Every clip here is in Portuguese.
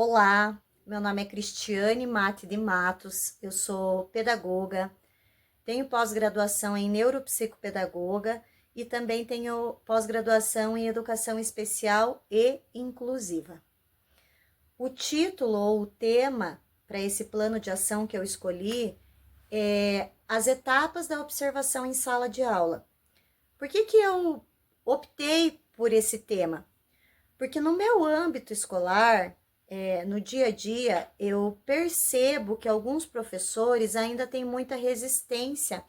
Olá, meu nome é Cristiane Mate de Matos, eu sou pedagoga, tenho pós-graduação em neuropsicopedagoga e também tenho pós-graduação em educação especial e inclusiva. O título ou o tema para esse plano de ação que eu escolhi é as etapas da observação em sala de aula. Por que eu optei por esse tema? Porque no meu âmbito escolar, no dia a dia, eu percebo que alguns professores ainda têm muita resistência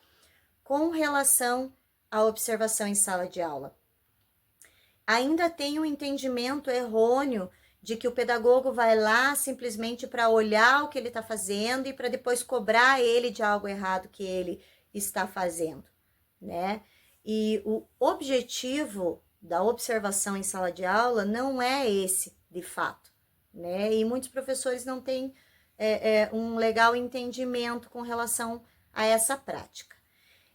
com relação à observação em sala de aula. Ainda tem um entendimento errôneo de que o pedagogo vai lá simplesmente para olhar o que ele está fazendo e para depois cobrar ele de algo errado que ele está fazendo, né? E o objetivo da observação em sala de aula não é esse, de fato, né? E muitos professores não têm um legal entendimento com relação a essa prática.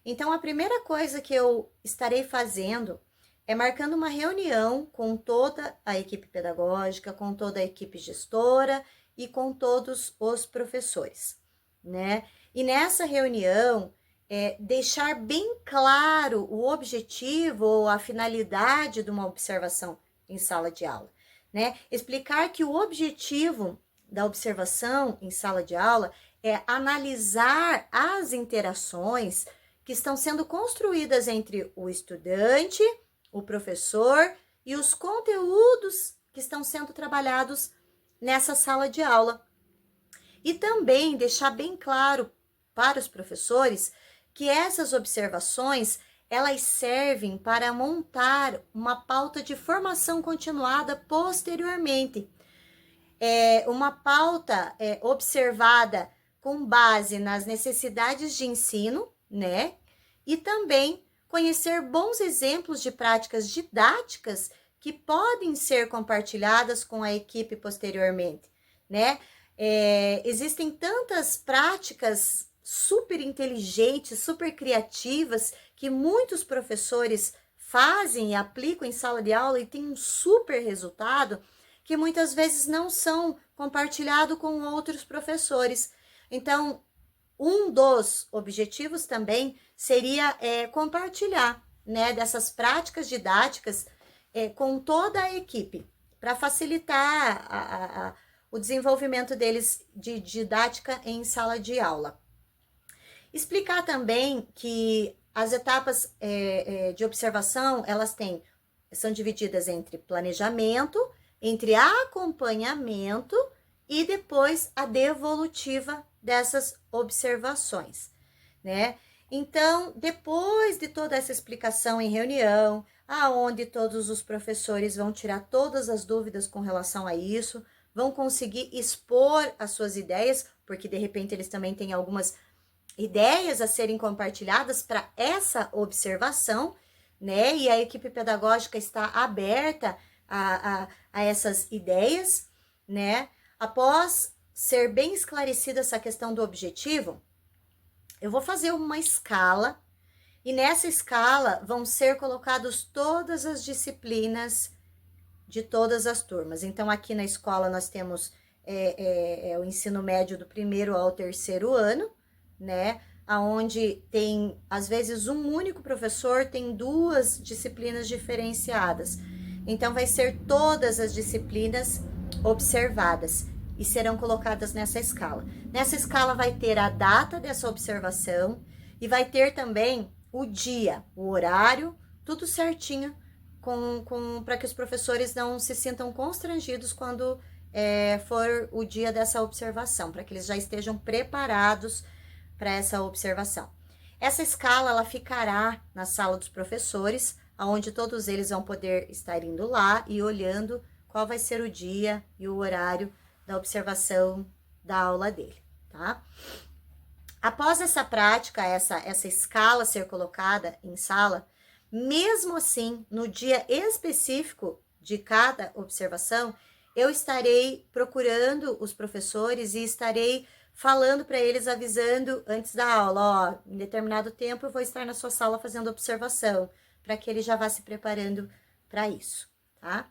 Então, a primeira coisa que eu estarei fazendo é marcando uma reunião com toda a equipe pedagógica, com toda a equipe gestora e com todos os professores, né? E nessa reunião, deixar bem claro o objetivo ou a finalidade de uma observação em sala de aula, né? Explicar que o objetivo da observação em sala de aula é analisar as interações que estão sendo construídas entre o estudante, o professor e os conteúdos que estão sendo trabalhados nessa sala de aula. E também deixar bem claro para os professores que essas observações elas servem para montar uma pauta de formação continuada posteriormente. Uma pauta observada com base nas necessidades de ensino, né? E também conhecer bons exemplos de práticas didáticas que podem ser compartilhadas com a equipe posteriormente, né? Existem tantas práticas super inteligentes, super criativas, que muitos professores fazem e aplicam em sala de aula e tem um super resultado, que muitas vezes não são compartilhados com outros professores. Então, um dos objetivos também seria compartilhar, né, dessas práticas didáticas com toda a equipe, para facilitar o desenvolvimento deles de didática em sala de aula. Explicar também que as etapas de observação, elas são divididas entre planejamento, entre acompanhamento e depois a devolutiva dessas observações, né? Então, depois de toda essa explicação em reunião, aonde todos os professores vão tirar todas as dúvidas com relação a isso, vão conseguir expor as suas ideias, porque de repente eles também têm algumas ideias a serem compartilhadas para essa observação, né? E a equipe pedagógica está aberta a essas ideias, né? Após ser bem esclarecida essa questão do objetivo, eu vou fazer uma escala e nessa escala vão ser colocadas todas as disciplinas de todas as turmas. Então, aqui na escola nós temos o ensino médio do 1º ao 3º ano, né? Onde tem, às vezes, um único professor tem 2 disciplinas diferenciadas. Então, vai ser todas as disciplinas observadas e serão colocadas nessa escala. Nessa escala vai ter a data dessa observação e vai ter também o dia, o horário, tudo certinho, para que os professores não se sintam constrangidos quando for o dia dessa observação, para que eles já estejam preparados para essa observação. Essa escala ela ficará na sala dos professores, onde todos eles vão poder estar indo lá e olhando qual vai ser o dia e o horário da observação da aula dele, tá? Após essa prática, essa escala ser colocada em sala, mesmo assim, no dia específico de cada observação, eu estarei procurando os professores e estarei falando para eles, avisando antes da aula, ó, em determinado tempo eu vou estar na sua sala fazendo observação, para que ele já vá se preparando para isso, tá?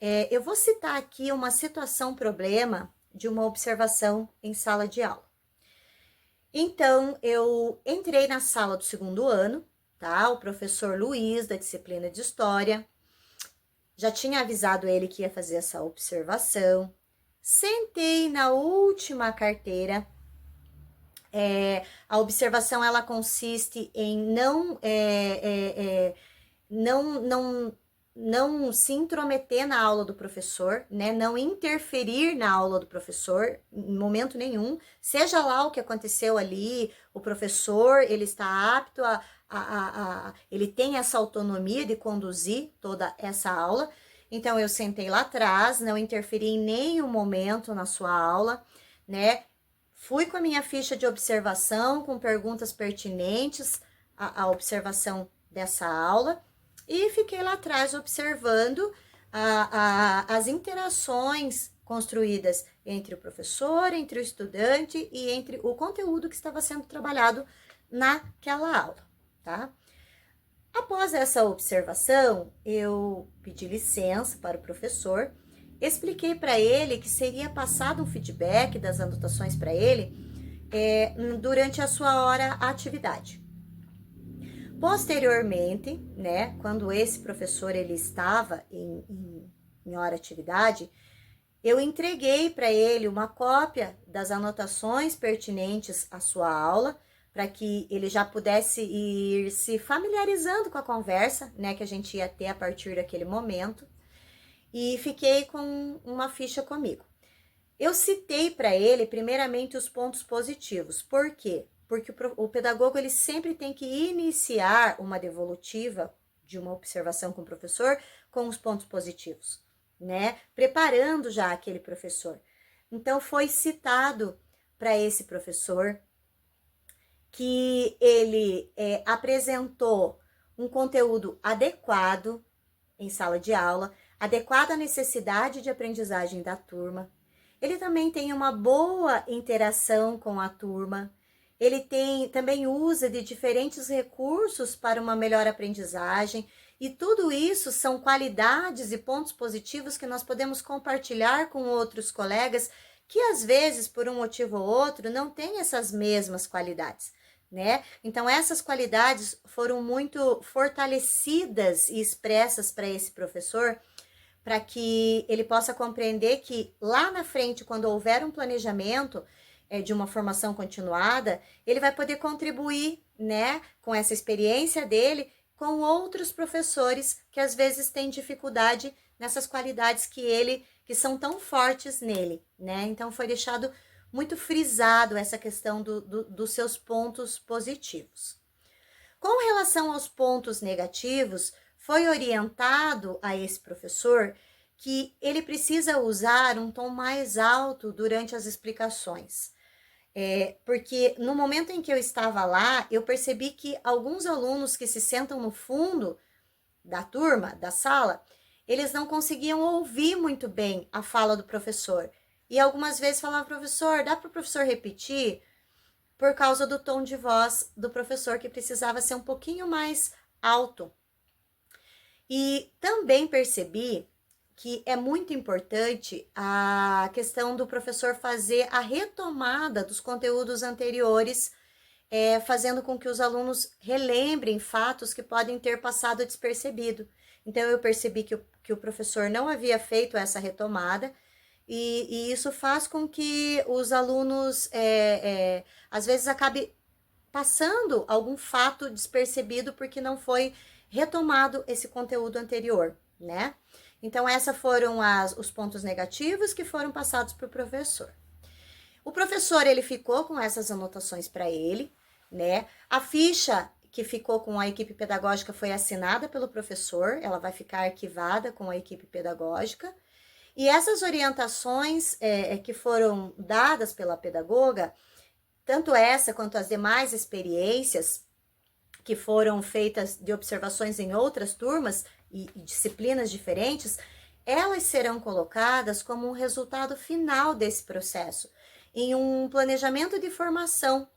Eu vou citar aqui uma situação-problema de uma observação em sala de aula. Então, eu entrei na sala do segundo ano, tá? O professor Luiz, da disciplina de História, já tinha avisado ele que ia fazer essa observação. Sentei na última carteira. A observação, ela consiste em não se intrometer na aula do professor, né? Não interferir na aula do professor em momento nenhum. Seja lá o que aconteceu ali, o professor, ele está apto ele tem essa autonomia de conduzir toda essa aula. Então, eu sentei lá atrás, não interferi em nenhum momento na sua aula, né? Fui com a minha ficha de observação, com perguntas pertinentes à observação dessa aula, e fiquei lá atrás observando as interações construídas entre o professor, entre o estudante e entre o conteúdo que estava sendo trabalhado naquela aula, tá? Após essa observação, eu pedi licença para o professor, expliquei para ele que seria passado um feedback das anotações para ele durante a sua hora atividade. Posteriormente, né, quando esse professor ele estava em hora atividade, eu entreguei para ele uma cópia das anotações pertinentes à sua aula, para que ele já pudesse ir se familiarizando com a conversa, né, que a gente ia ter a partir daquele momento, e fiquei com uma ficha comigo. Eu citei para ele, primeiramente, os pontos positivos. Por quê? Porque o pedagogo ele sempre tem que iniciar uma devolutiva de uma observação com o professor com os pontos positivos, né? Preparando já aquele professor. Então, foi citado para esse professor que ele apresentou um conteúdo adequado em sala de aula, adequado à necessidade de aprendizagem da turma. Ele também tem uma boa interação com a turma. Ele também usa de diferentes recursos para uma melhor aprendizagem. E tudo isso são qualidades e pontos positivos que nós podemos compartilhar com outros colegas que, às vezes, por um motivo ou outro, não têm essas mesmas qualidades, né? Então, essas qualidades foram muito fortalecidas e expressas para esse professor, para que ele possa compreender que lá na frente, quando houver um planejamento de uma formação continuada, ele vai poder contribuir, né, com essa experiência dele, com outros professores que às vezes têm dificuldade nessas qualidades que são tão fortes nele, né? Então foi deixado muito frisado essa questão dos seus pontos positivos. Com relação aos pontos negativos, foi orientado a esse professor que ele precisa usar um tom mais alto durante as explicações. Porque no momento em que eu estava lá, eu percebi que alguns alunos que se sentam no fundo da turma, da sala, eles não conseguiam ouvir muito bem a fala do professor. E algumas vezes falavam, professor, dá para o professor repetir? Por causa do tom de voz do professor, que precisava ser um pouquinho mais alto. E também percebi que é muito importante a questão do professor fazer a retomada dos conteúdos anteriores, fazendo com que os alunos relembrem fatos que podem ter passado despercebido. Então, eu percebi que o professor não havia feito essa retomada, e isso faz com que os alunos, às vezes, acabe passando algum fato despercebido porque não foi retomado esse conteúdo anterior, né? Então, esses foram os pontos negativos que foram passados para o professor. O professor, ele ficou com essas anotações para ele, né? A ficha que ficou com a equipe pedagógica foi assinada pelo professor, ela vai ficar arquivada com a equipe pedagógica. E essas orientações que foram dadas pela pedagoga, tanto essa quanto as demais experiências que foram feitas de observações em outras turmas e disciplinas diferentes, elas serão colocadas como um resultado final desse processo, em um planejamento de formação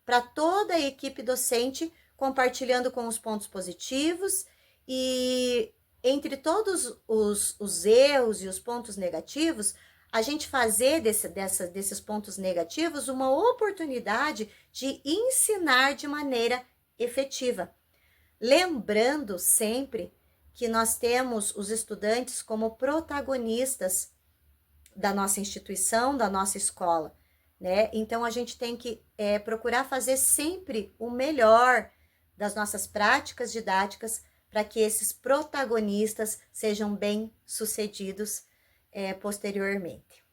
para toda a equipe docente, compartilhando com os pontos positivos e entre todos os erros e os pontos negativos, a gente fazer desses pontos negativos uma oportunidade de ensinar de maneira efetiva. Lembrando sempre que nós temos os estudantes como protagonistas da nossa instituição, da nossa escola, né? Então, a gente tem que procurar fazer sempre o melhor das nossas práticas didáticas para que esses protagonistas sejam bem-sucedidos posteriormente.